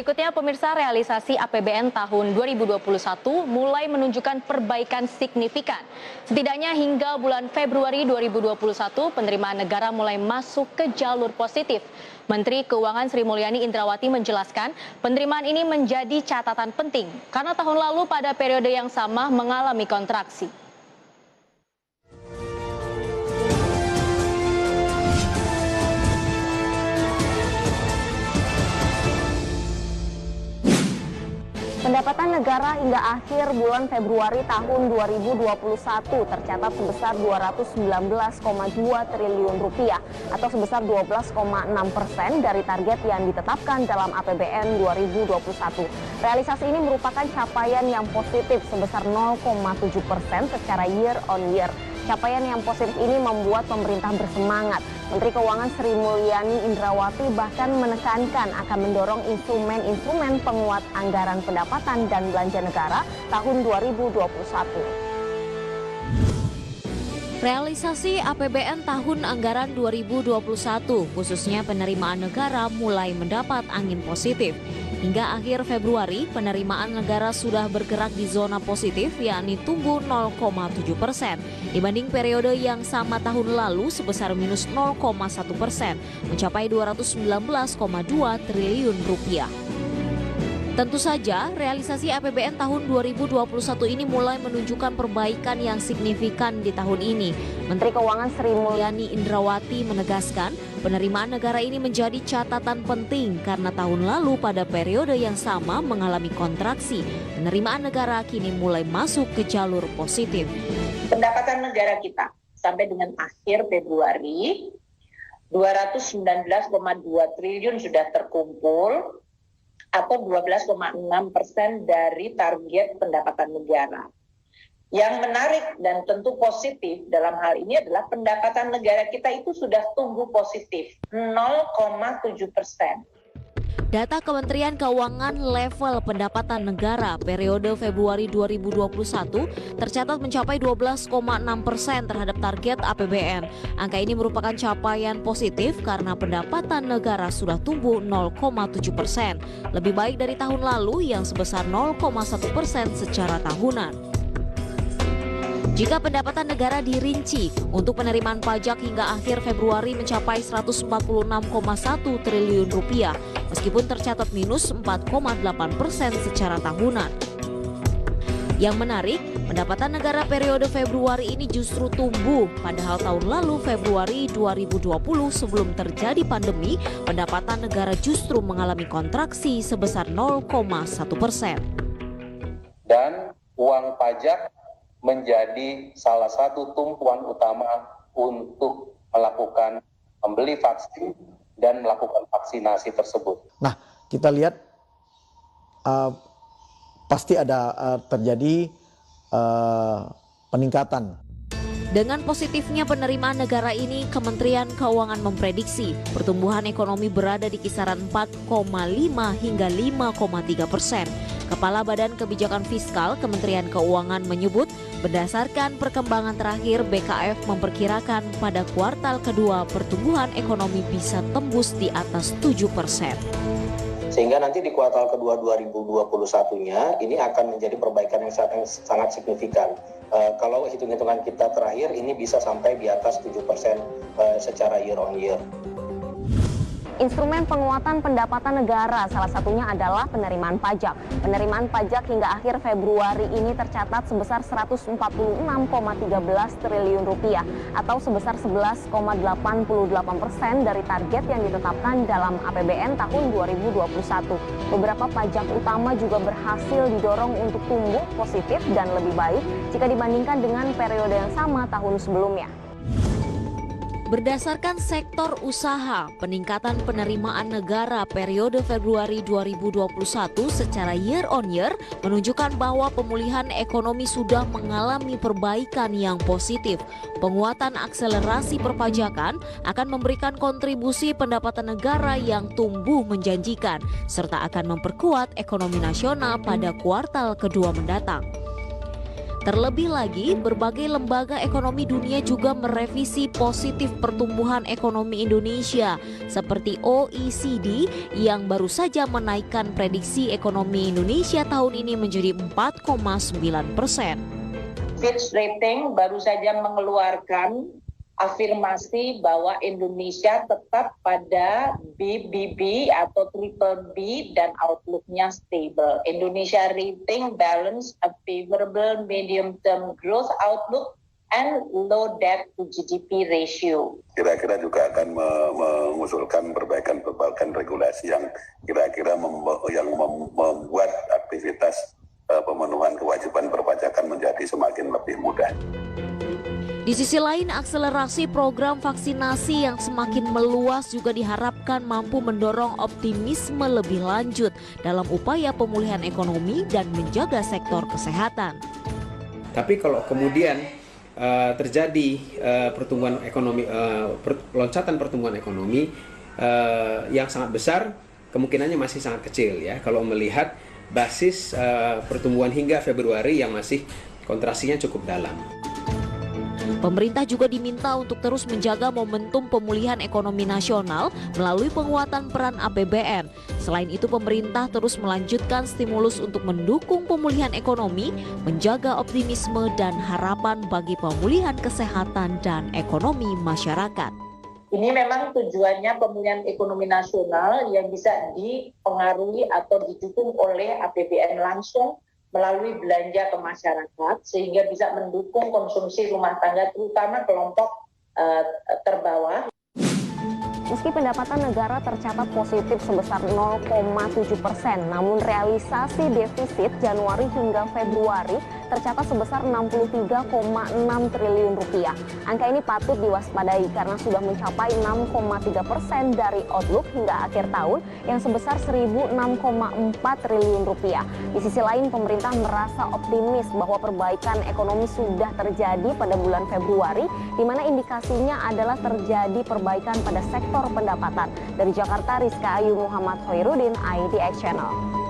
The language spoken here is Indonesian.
Berikutnya pemirsa, realisasi APBN tahun 2021 mulai menunjukkan perbaikan signifikan. Setidaknya hingga bulan Februari 2021 penerimaan negara mulai masuk ke jalur positif. Menteri Keuangan Sri Mulyani Indrawati menjelaskan penerimaan ini menjadi catatan penting karena tahun lalu pada periode yang sama mengalami kontraksi. Pendapatan negara hingga akhir bulan Februari tahun 2021 tercatat sebesar 219,2 triliun rupiah atau sebesar 12,6% dari target yang ditetapkan dalam APBN 2021. Realisasi ini merupakan capaian yang positif sebesar 0,7% secara year on year. Capaian yang positif ini membuat pemerintah bersemangat. Menteri Keuangan Sri Mulyani Indrawati bahkan menekankan akan mendorong instrumen-instrumen penguat anggaran pendapatan dan belanja negara tahun 2021. Realisasi APBN tahun anggaran 2021, khususnya penerimaan negara mulai mendapat angin positif. Hingga akhir Februari, penerimaan negara sudah bergerak di zona positif, yakni tumbuh 0,7% dibanding periode yang sama tahun lalu sebesar minus 0,1%, mencapai 219,2 triliun rupiah. Tentu saja, realisasi APBN tahun 2021 ini mulai menunjukkan perbaikan yang signifikan di tahun ini. Menteri Keuangan Sri Mulyani Indrawati menegaskan, penerimaan negara ini menjadi catatan penting karena tahun lalu pada periode yang sama mengalami kontraksi. Penerimaan negara kini mulai masuk ke jalur positif. Pendapatan negara kita sampai dengan akhir Februari, 219,2 triliun sudah terkumpul, atau 12,6% dari target pendapatan negara. Yang menarik dan tentu positif dalam hal ini adalah pendapatan negara kita itu sudah tumbuh positif 0,7%. Data Kementerian Keuangan level pendapatan negara periode Februari 2021 tercatat mencapai 12,6% terhadap target APBN. Angka ini merupakan capaian positif karena pendapatan negara sudah tumbuh 0,7%, lebih baik dari tahun lalu yang sebesar 0,1% secara tahunan. Jika pendapatan negara dirinci, untuk penerimaan pajak hingga akhir Februari mencapai 146,1 triliun rupiah, meskipun tercatat minus 4,8% secara tahunan. Yang menarik, pendapatan negara periode Februari ini justru tumbuh, padahal tahun lalu Februari 2020 sebelum terjadi pandemi, pendapatan negara justru mengalami kontraksi sebesar 0,1%. Dan uang pajak menjadi salah satu tumpuan utama untuk melakukan membeli vaksin dan melakukan vaksinasi tersebut. Nah, kita lihat pasti ada terjadi peningkatan. Dengan positifnya penerimaan negara ini, Kementerian Keuangan memprediksi pertumbuhan ekonomi berada di kisaran 4,5 hingga 5,3%. Kepala Badan Kebijakan Fiskal Kementerian Keuangan menyebut, berdasarkan perkembangan terakhir BKF memperkirakan pada kuartal kedua pertumbuhan ekonomi bisa tembus di atas 7%. Sehingga nanti di kuartal kedua 2021-nya ini akan menjadi perbaikan yang sangat signifikan. Kalau hitung-hitungan kita terakhir ini bisa sampai di atas 7% secara year on year. Instrumen penguatan pendapatan negara salah satunya adalah penerimaan pajak. Penerimaan pajak hingga akhir Februari ini tercatat sebesar 146,13 triliun rupiah atau sebesar 11,88% dari target yang ditetapkan dalam APBN tahun 2021. Beberapa pajak utama juga berhasil didorong untuk tumbuh positif dan lebih baik jika dibandingkan dengan periode yang sama tahun sebelumnya. Berdasarkan sektor usaha, peningkatan penerimaan negara periode Februari 2021 secara year on year menunjukkan bahwa pemulihan ekonomi sudah mengalami perbaikan yang positif. Penguatan akselerasi perpajakan akan memberikan kontribusi pendapatan negara yang tumbuh menjanjikan, serta akan memperkuat ekonomi nasional pada kuartal kedua mendatang. Terlebih lagi, berbagai lembaga ekonomi dunia juga merevisi positif pertumbuhan ekonomi Indonesia, seperti OECD yang baru saja menaikkan prediksi ekonomi Indonesia tahun ini menjadi 4,9%. Fitch Rating baru saja mengeluarkan afirmasi bahwa Indonesia tetap pada BBB atau triple B dan outlook-nya stable. Indonesia Rating balance a favorable medium-term growth outlook and low debt to GDP ratio. Kira-kira juga akan mengusulkan perbaikan regulasi yang kira-kira membuat aktivitas pemenuhan kewajiban perpajakan menjadi semakin lebih mudah. Di sisi lain, akselerasi program vaksinasi yang semakin meluas juga diharapkan mampu mendorong optimisme lebih lanjut dalam upaya pemulihan ekonomi dan menjaga sektor kesehatan. Tapi kalau kemudian terjadi pertumbuhan ekonomi, loncatan pertumbuhan ekonomi yang sangat besar, kemungkinannya masih sangat kecil ya. Kalau melihat basis pertumbuhan hingga Februari yang masih kontraksinya cukup dalam. Pemerintah juga diminta untuk terus menjaga momentum pemulihan ekonomi nasional melalui penguatan peran APBN. Selain itu, pemerintah terus melanjutkan stimulus untuk mendukung pemulihan ekonomi, menjaga optimisme dan harapan bagi pemulihan kesehatan dan ekonomi masyarakat. Ini memang tujuannya pemulihan ekonomi nasional yang bisa dipengaruhi atau didukung oleh APBN langsung melalui belanja ke masyarakat sehingga bisa mendukung konsumsi rumah tangga terutama kelompok terbawah. Meski pendapatan negara tercatat positif sebesar 0,7%, namun realisasi defisit Januari hingga Februari tercatat sebesar 63,6 triliun rupiah. Angka ini patut diwaspadai karena sudah mencapai 6,3% dari outlook hingga akhir tahun yang sebesar 1.006,4 triliun rupiah. Di sisi lain, pemerintah merasa optimis bahwa perbaikan ekonomi sudah terjadi pada bulan Februari, di mana indikasinya adalah terjadi perbaikan pada sektor pendapatan. Dari Jakarta, Rizka Ayu Muhammad Hoirudin, IDX Channel.